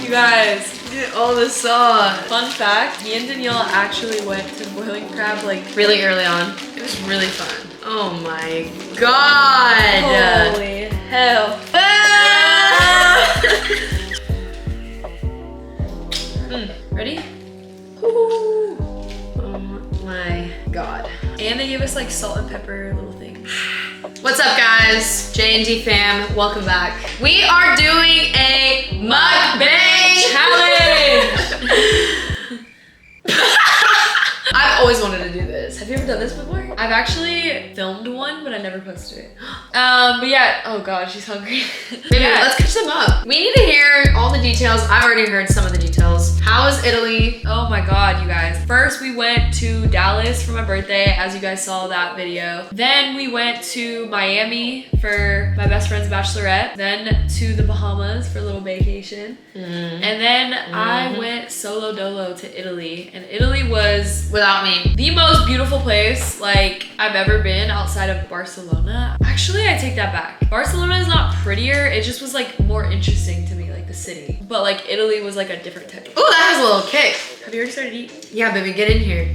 You guys, get all the sauce. Fun fact, me and Danielle actually went to Boiling Crab like really early on. It was really fun. Oh my god. Holy hell. Ready? Ooh. Oh my god. And they gave us like salt and pepper little things. What's up guys? J&D fam, welcome back. We are doing a mukbang challenge. I've always wanted to do this. Have you ever done this before? I've actually filmed one, but I never posted it. But yeah, oh god, she's hungry. Baby, let's catch them up. We need to hear all the details. I already heard some of the details. How was Italy? Oh my god, you guys. First, we went to Dallas for my birthday, as you guys saw that video. Then we went to Miami for my best friend's bachelorette. Then to the Bahamas for a little vacation. And then I went solo dolo to Italy. And Italy was, without me, the most beautiful place like I've ever been outside of Barcelona. Actually, I take that back. Barcelona is not prettier. It just was like more interesting to me, like the city. But like Italy was like a different type of. Oh, that has a little kick. Have you already started eating? Yeah, baby, get in here.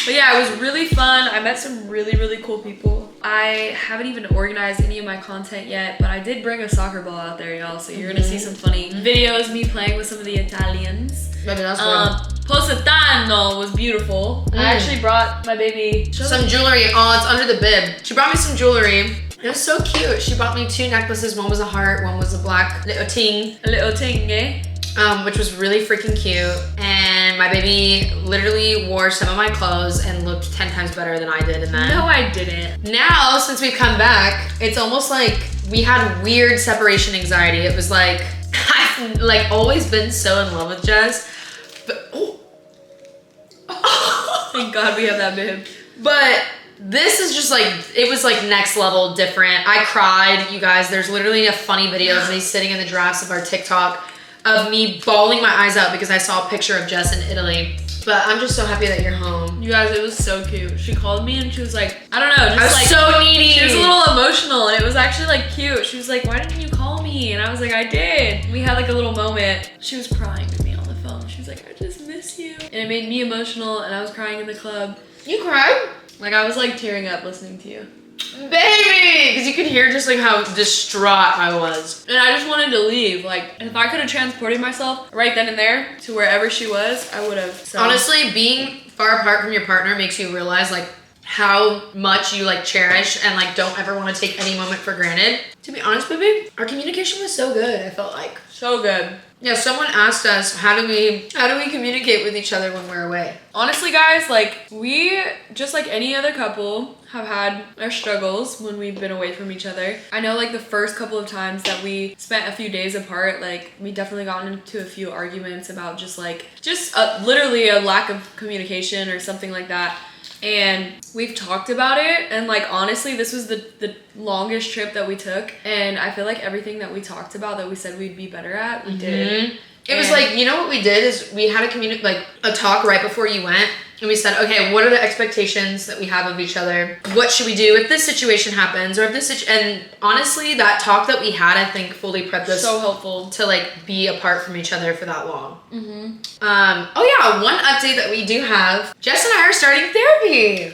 But yeah, it was really fun. I met some really, really cool people. I haven't even organized any of my content yet, but I did bring a soccer ball out there, y'all. So you're gonna see some funny videos, me playing with some of the Italians. Baby, that's cool. Positano was beautiful. I actually brought my baby some jewelry. Oh, it's under the bib. She brought me some jewelry. It was so cute. She bought me 2 necklaces. One was a heart, one was a black little ting. A little ting, eh? Which was really freaking cute. And my baby literally wore some of my clothes and looked 10 times better than I did in that. No, I didn't. Now, since we've come back, it's almost like we had weird separation anxiety. It was like, I've like always been so in love with Jess, but thank God we have that bib. But this is just like, it was like next level different. I cried, you guys. There's literally a funny video of me sitting in the drafts of our TikTok of me bawling my eyes out because I saw a picture of Jess in Italy. But I'm just so happy that you're home. You guys, it was so cute. She called me and she was like, I don't know, just I was like so needy. She was a little emotional and it was actually like cute. She was like, why didn't you call me? And I was like, I did. We had like a little moment. She was crying to me on the phone. She was like, I just miss you. And it made me emotional and I was crying in the club. You cried? Like I was like tearing up listening to you. Baby! Because you could hear just like how distraught I was. And I just wanted to leave. Like if I could have transported myself right then and there to wherever she was, I would have. So. Honestly, being far apart from your partner makes you realize like how much you like cherish and like don't ever want to take any moment for granted. To be honest, baby, our communication was so good. I felt like so good. Yeah, someone asked us, how do we communicate with each other when we're away? Honestly, guys, like we, just like any other couple, have had our struggles when we've been away from each other. I know like the first couple of times that we spent a few days apart, like we definitely got into a few arguments about just literally a lack of communication or something like that. And we've talked about it, and like honestly this was the longest trip that we took, and I feel like everything that we talked about that we said we'd be better at, we did. It was like, you know what we did is we had a talk right before you went, and we said, okay, what are the expectations that we have of each other? What should we do if this situation happens, or if this and honestly that talk that we had, I think fully prepped us so helpful to like be apart from each other for that long. Oh yeah, one update that we do have, Jess and I are starting therapy.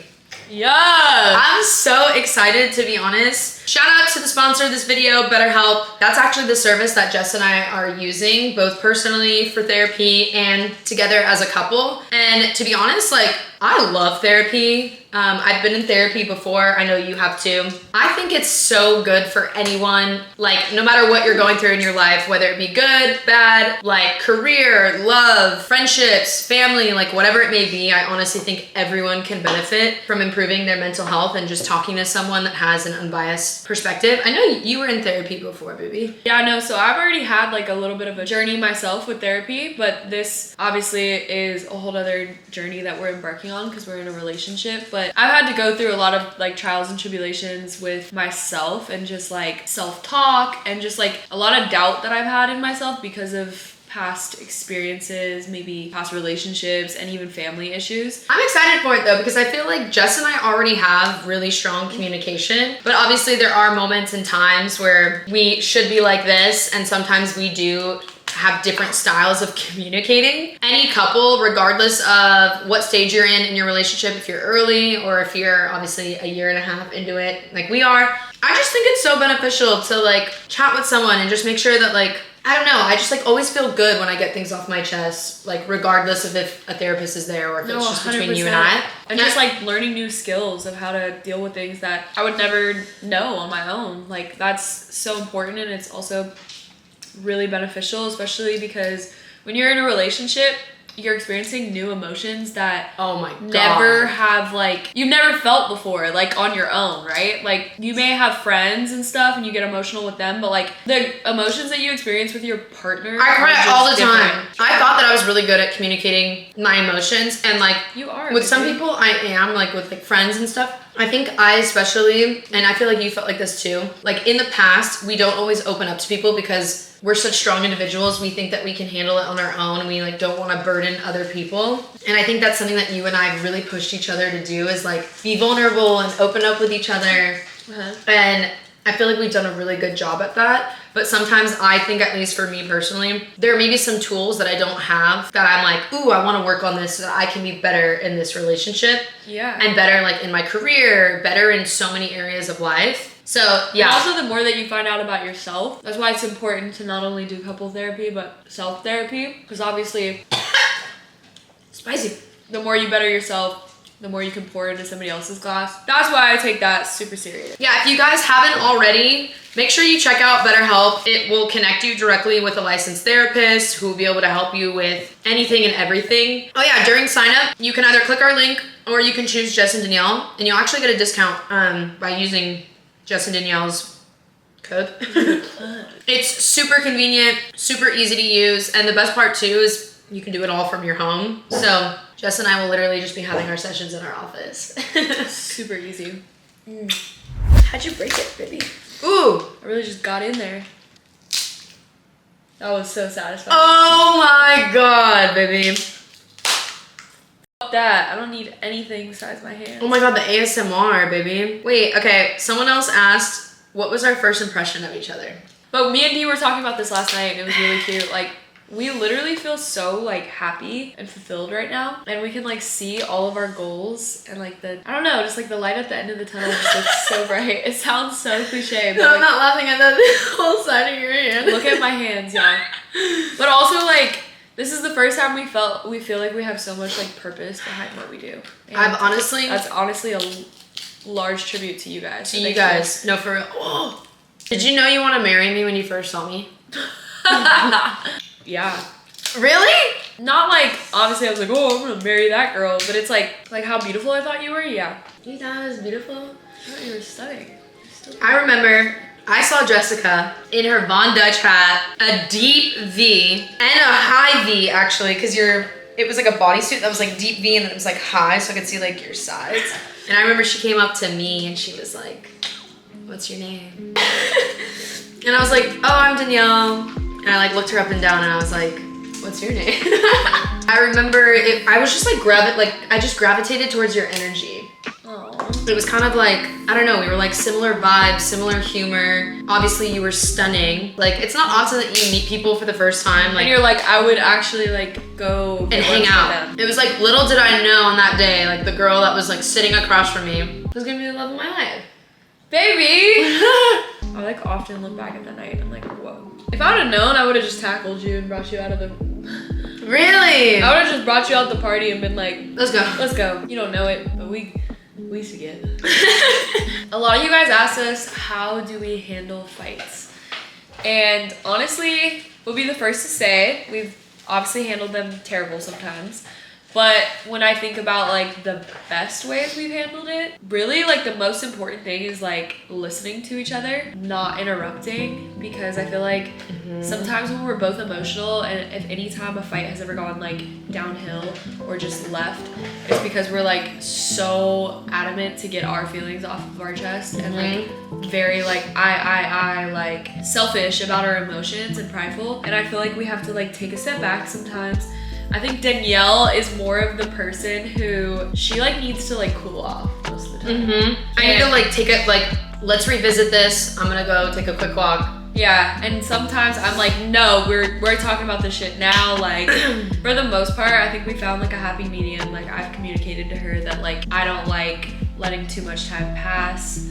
Yeah, I'm so excited, to be honest. Shout out to the sponsor of this video, BetterHelp. That's actually the service that Jess and I are using, both personally for therapy and together as a couple. And to be honest, like I love therapy. I've been in therapy before. I know you have too. I think it's so good for anyone, like no matter what you're going through in your life, whether it be good, bad, like career, love, friendships, family, like whatever it may be. I honestly think everyone can benefit from improving their mental health and just talking to someone that has an unbiased perspective. I know you were in therapy before, baby. Yeah, no, so I've already had like a little bit of a journey myself with therapy, but this obviously is a whole other journey that we're embarking on because we're in a relationship. But I've had to go through a lot of like trials and tribulations with myself and just like self-talk and just like a lot of doubt that I've had in myself because of past experiences, maybe past relationships, and even family issues. I'm excited for it though, because I feel like Jess and I already have really strong communication, but obviously there are moments and times where we should be like this, and sometimes we do have different styles of communicating. Any couple, regardless of what stage you're in your relationship, if you're early or if you're obviously a year and a half into it, like we are, I just think it's so beneficial to like chat with someone and just make sure that like, I don't know, I just like always feel good when I get things off my chest, like regardless of if a therapist is there or if it's just between you and I. And just like learning new skills of how to deal with things that I would never know on my own. Like that's so important, and it's also really beneficial, especially because when you're in a relationship, you're experiencing new emotions that never have like you've never felt before, like on your own, right? Like you may have friends and stuff and you get emotional with them, but like the emotions that you experience with your partner, I cry all the time. I thought that I was really good at communicating my emotions, and like you are with some people I am, like with like friends and stuff. I think I especially, and I feel like you felt like this too, like in the past we don't always open up to people because we're such strong individuals. We think that we can handle it on our own, and we like don't want to burden other people. And I think that's something that you and I have really pushed each other to do, is like be vulnerable and open up with each other. And I feel like we've done a really good job at that. But sometimes I think, at least for me personally, there may be some tools that I don't have that I'm like, ooh, I want to work on this so that I can be better in this relationship. Yeah. And better like in my career, better in so many areas of life. So yeah. And also the more that you find out about yourself, that's why it's important to not only do couple therapy, but self-therapy. Because obviously, spicy. The more you better yourself, the more you can pour into somebody else's glass. That's why I take that super serious. Yeah, if you guys haven't already, make sure you check out BetterHelp. It will connect you directly with a licensed therapist who will be able to help you with anything and everything. Oh yeah, during sign up, you can either click our link or you can choose Jess and Danielle, and you'll actually get a discount by using Jess and Danielle's code. It's super convenient, super easy to use, and the best part too is you can do it all from your home. So Jess and I will literally just be having our sessions in our office. Super easy. How'd you break it, baby? Ooh, I really just got in there. That was so satisfying. Oh my god, baby. Fuck that. I don't need anything besides my hands. Oh my god, the ASMR, baby. Wait, okay, someone else asked, what was our first impression of each other? But me and Dee were talking about this last night, and it was really cute. Like, we literally feel so like happy and fulfilled right now, and we can like see all of our goals, and like the, I don't know, just like the light at the end of the tunnel just looks so bright. It sounds so cliche, but No, I'm like, not laughing at the whole side of your hand. look at my hands, y'all. But also like, this is the first time we feel like we have so much like purpose behind what we do. And that's honestly a large tribute to you guys. To you guys. No, for real. Whoa. Did you know you want to marry me when you first saw me? Yeah. Really? Not like, obviously I was like, oh, I'm gonna marry that girl, but it's like how beautiful I thought you were, yeah. You thought I was beautiful? I thought you were stunning. I remember I saw Jessica in her Von Dutch hat, a deep V, and a high V actually, because it was like a bodysuit that was like deep V and then it was like high so I could see like your sides. And I remember she came up to me and she was like, what's your name? And I was like, oh, I'm Danielle. And I like looked her up and down and I was like, what's your name? I remember I was just like I just gravitated towards your energy. Aww. It was kind of like, I don't know, we were like similar vibes, similar humor. Obviously you were stunning. Like it's not often that you meet people for the first time. Like, and you're like, I would actually like go and hang out. It was like, little did I know on that day, like the girl that was like sitting across from me was gonna be the love of my life. Baby! I like often look back at that night and I'm like, whoa. If I would have known, I would have just tackled you and brought you out of the... Really? I would have just brought you out the party and been like, let's go. Let's go. You don't know it, but we used to get A lot of you guys asked us, how do we handle fights? And honestly, we'll be the first to say, we've obviously handled them terrible sometimes. But when I think about like the best ways we've handled it, really like the most important thing is like listening to each other, not interrupting, because I feel like sometimes when we're both emotional, and if any time a fight has ever gone like downhill or just left, it's because we're like so adamant to get our feelings off of our chest and like very like I like selfish about our emotions and prideful. And I feel like we have to like take a step back sometimes. I think Danielle is more of the person who she like needs to like cool off most of the time. I need to like take it, like, let's revisit this. I'm gonna go take a quick walk. Yeah, and sometimes I'm like, no, we're talking about this shit now. Like, for the most part, I think we found like a happy medium. Like, I've communicated to her that like I don't like letting too much time pass,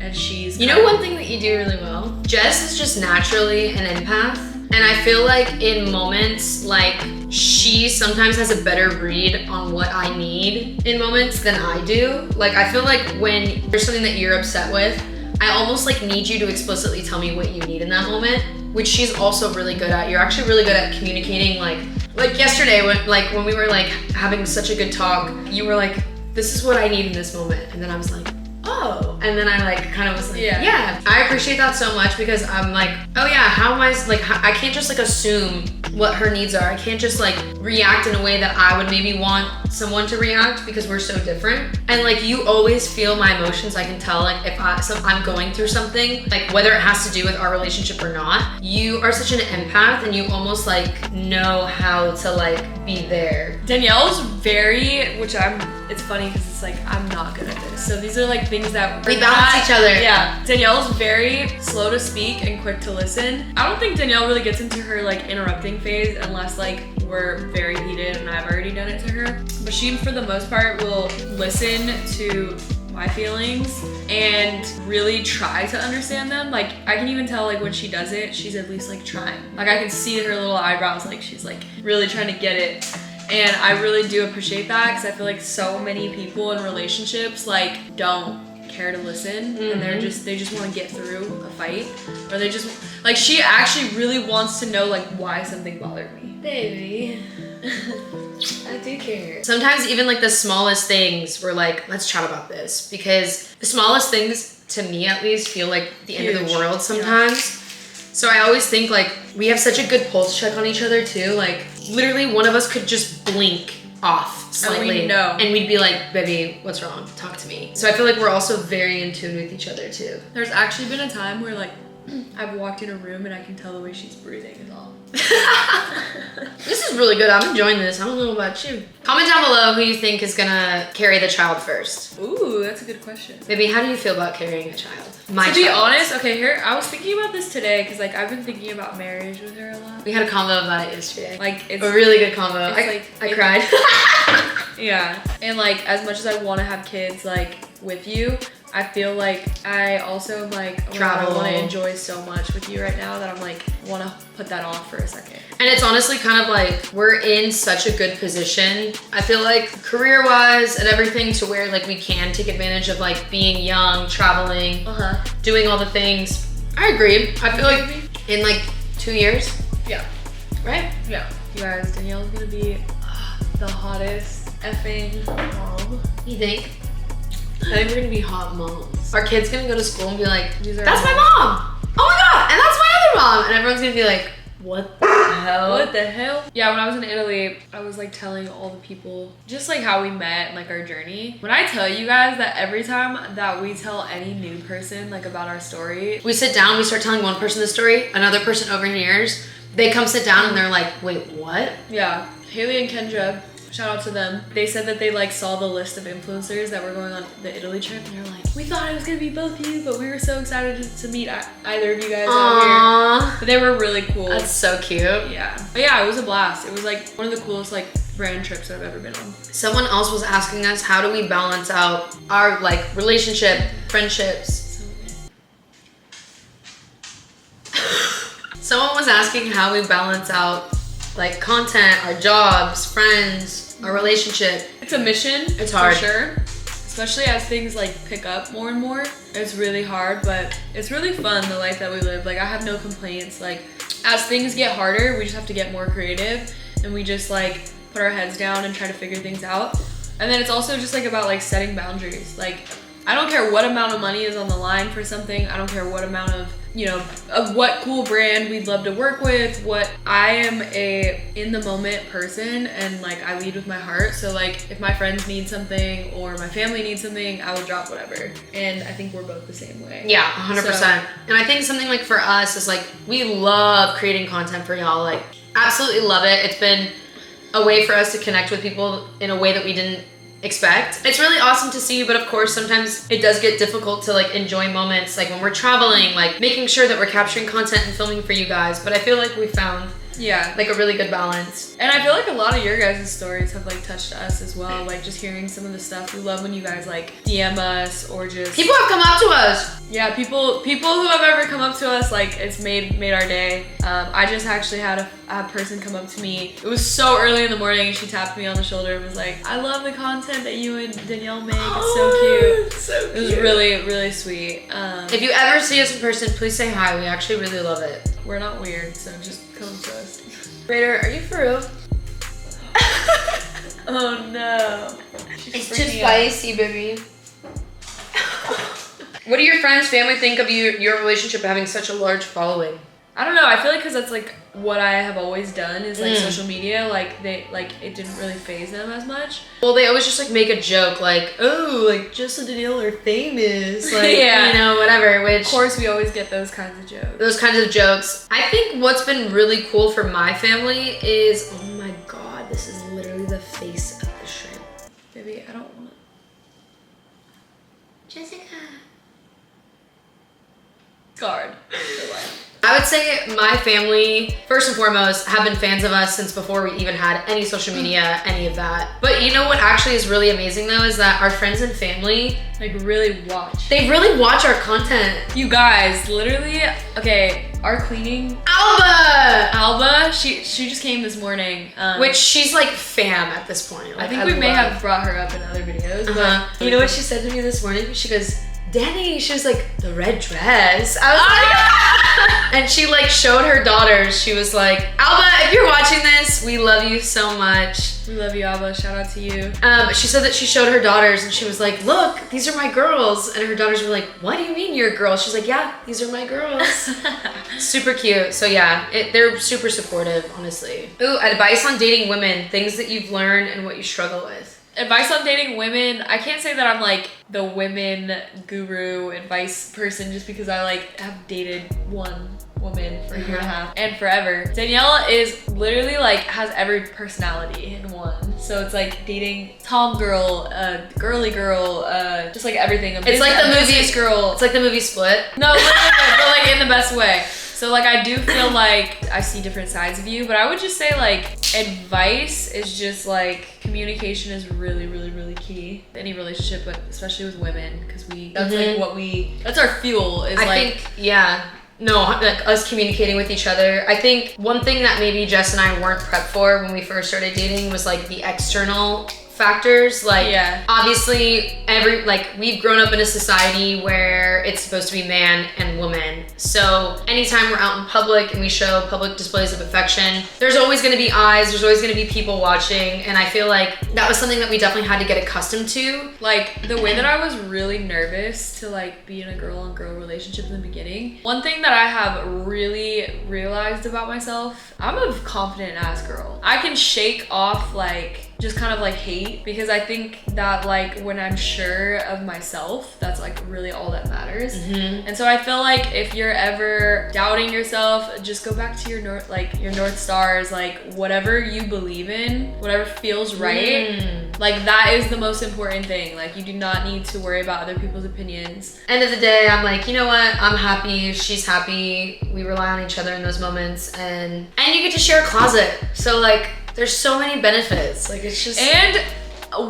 and she's. You know one thing that you do really well? Jess is just naturally an empath, and I feel like in moments like she sometimes has a better read on what I need in moments than I do. Like, I feel like when there's something that you're upset with, I almost like need you to explicitly tell me what you need in that moment, which she's also really good at. You're actually really good at communicating. Like yesterday when we were like having such a good talk, you were like, this is what I need in this moment. And then I was like, oh. And then I like kind of was like, yeah. I appreciate that so much because I'm like, oh yeah, how am I, like, I can't just like assume what her needs are. I can't just like react in a way that I would maybe want someone to react because we're so different. And like, you always feel my emotions. I can tell like if I'm going through something, like whether it has to do with our relationship or not, you are such an empath and you almost like know how to like be there. Danielle's very, it's funny because it's like, I'm not good at this. So these are like things that we balance each other. Yeah. Danielle's very slow to speak and quick to listen. I don't think Danielle really gets into her like interrupting phase unless like we're very heated and I've already done it to her. But she, for the most part, will listen to my feelings and really try to understand them. Like, I can even tell like when she does it, she's at least like trying. Like, I can see her little eyebrows, like she's like really trying to get it. And I really do appreciate that because I feel like so many people in relationships like don't care to listen and they just want to get through a fight, or they just like, she actually really wants to know like why something bothered me. Baby. I do care. Sometimes even like the smallest things we're like, let's chat about this, because the smallest things to me at least feel like the end of the world sometimes. So I always think like we have such a good pulse check on each other too. Like literally one of us could just blink off slightly and we'd be like, baby, what's wrong? Talk to me. So I feel like we're also very in tune with each other too. There's actually been a time where like I've walked in a room and I can tell the way she's breathing is all. This is really good. I'm enjoying this. I don't know about you. Comment down below who you think is gonna carry the child first. Ooh, that's a good question. Baby, how do you feel about carrying a child? To be honest, okay, here, I was thinking about this today because like I've been thinking about marriage with her a lot. We had a convo about it yesterday. Like, it's a really good convo. I cried. Yeah, and like as much as I want to have kids like with you, I feel like I also am like, travel. I want to enjoy so much with you right now that I'm like, want to put that off for a second. And it's honestly kind of like, we're in such a good position. I feel like career-wise and everything, to where like we can take advantage of like being young, traveling, doing all the things. I agree. I feel like in like 2 years. Yeah. Right? Yeah. You guys, Danielle's gonna be the hottest effing mom. You think? I think we're gonna be hot moms. Our kid's gonna go to school and be like, that's my mom! Oh my god! And that's my other mom! And everyone's gonna be like, what the hell? What the hell? Yeah, when I was in Italy, I was like telling all the people just like how we met and like our journey. When I tell you guys that every time that we tell any new person like about our story, we sit down, we start telling one person the story, another person overhears, they come sit down and they're like, wait, what? Yeah, Haley and Kendra, shout out to them. They said that they like saw the list of influencers that were going on the Italy trip and they're like, we thought it was gonna be both of you, but we were so excited to meet either of you guys out here. But they were really cool. That's so cute. Yeah. But yeah, it was a blast. It was like one of the coolest like brand trips I've ever been on. Someone else was asking us, how do we balance out our like relationship, friendships? Someone was asking how we balance out like content, our jobs, friends, our relationship. It's a mission. It's hard. For sure. Especially as things like pick up more and more. It's really hard, but it's really fun, the life that we live. Like, I have no complaints. Like, as things get harder, we just have to get more creative and we just like put our heads down and try to figure things out. And then it's also just like about like setting boundaries. Like, I don't care what amount of money is on the line for something. I don't care what amount of, you know, of what cool brand we'd love to work with. What I am a in the moment person and like I lead with my heart. So like if my friends need something or my family needs something, I will drop whatever. And I think we're both the same way. Yeah, 100%. And I think something like for us is like, we love creating content for y'all. Like, absolutely love it. It's been a way for us to connect with people in a way that we didn't expect. It's really awesome to see, but of course sometimes it does get difficult to like enjoy moments, like when we're traveling, like making sure that we're capturing content and filming for you guys. But I feel like we found like a really good balance. And I feel like a lot of your guys' stories have like touched us as well. Like just hearing some of the stuff. We love when you guys like DM us or just people have come up to us. Yeah, people who have ever come up to us, like it's made our day. I just actually had a person come up to me. It was so early in the morning and she tapped me on the shoulder and was like, I love the content that you and Danielle make. It's so cute. So cute. It was really, really sweet. If you ever see us in person, please say hi. We actually really love it. We're not weird, so just come to us. Raider, are you for real? Oh no. It's too spicy, baby. What do your friends, family think of your relationship having such a large following? I don't know. I feel like because that's like what I have always done is like social media. Like it didn't really faze them as much. Well, they always just like make a joke like, oh, like Jess and Danielle are famous, like yeah. You know, whatever. Which of course we always get those kinds of jokes. Those kinds of jokes. I think what's been really cool for my family is, oh my god, this is literally the face of the shrimp. Baby, I don't want. Jessica. Scarred for life. I would say my family, first and foremost, have been fans of us since before we even had any social media, any of that. But you know what actually is really amazing though is that our friends and family like really watch. They really watch our content. You guys, literally, okay, our cleaning. Alba, she just came this morning. Which she's like fam at this point. Like, I think we may have brought her up in other videos. But you know what she said to me this morning? She goes, Danny, she was like, the red dress. I was like, and she like showed her daughters. She was like, Alba, if you're watching this, we love you so much. We love you, Alba. Shout out to you. She said that she showed her daughters and she was like, look, these are my girls. And her daughters were like, what do you mean you're a girl? She's like, yeah, these are my girls. Super cute. So yeah, they're super supportive, honestly. Ooh, advice on dating women, things that you've learned and what you struggle with. Advice on dating women. I can't say that I'm like the women guru advice person just because I like have dated one woman for a year and a half and forever. Danielle is literally like has every personality in one. So it's like dating tom girl, girly girl, just like everything. It's like the movie girl. It's like the movie Split. No, but like in the best way. So like I do feel like I see different sides of you, but I would just say like advice is just like communication is really, really, really key. Any relationship, but especially with women, because that's like what that's our fuel is I think, yeah. No, like us communicating with each other. I think one thing that maybe Jess and I weren't prepped for when we first started dating was like the external factors. Like obviously we've grown up in a society where it's supposed to be man and woman. So anytime we're out in public and we show public displays of affection, there's always gonna be eyes, there's always gonna be people watching. And I feel like that was something that we definitely had to get accustomed to. Like the way that I was really nervous to like be in a girl on girl relationship in the beginning. One thing that I have really realized about myself, I'm a confident ass girl. I can shake off like just kind of like hate because I think that like when I'm sure of myself, that's like really all that matters. And so I feel like if you're ever doubting yourself, just go back to your North Stars, like whatever you believe in, whatever feels right. Like that is the most important thing. Like you do not need to worry about other people's opinions. End of the day, I'm like, you know what? I'm happy, she's happy. We rely on each other in those moments and you get to share a closet. So like, there's so many benefits. Like it's just. And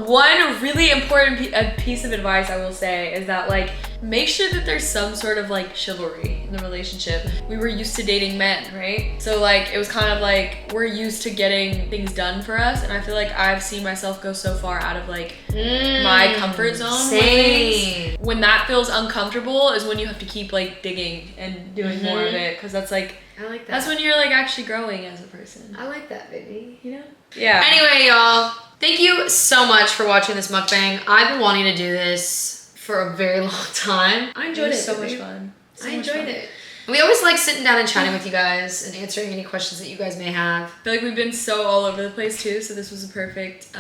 one really important piece of advice I will say is that like make sure that there's some sort of like chivalry in the relationship. We were used to dating men, right? So like it was kind of like we're used to getting things done for us, and I feel like I've seen myself go so far out of like my comfort zone. Same. When that feels uncomfortable is when you have to keep like digging and doing more of it, because that's like I like that. That's when you're like actually growing as a person. I like that, baby. You know? Yeah. Anyway, y'all, thank you so much for watching this mukbang. I've been wanting to do this for a very long time. I enjoyed it. So much fun. I enjoyed it. We always like sitting down and chatting with you guys and answering any questions that you guys may have. I feel like we've been so all over the place too, so this was a perfect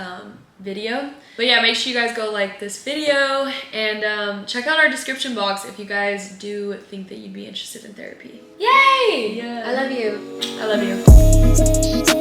video. But yeah, make sure you guys go like this video and check out our description box if you guys do think that you'd be interested in therapy. Yay! Yeah. I love you. I love you.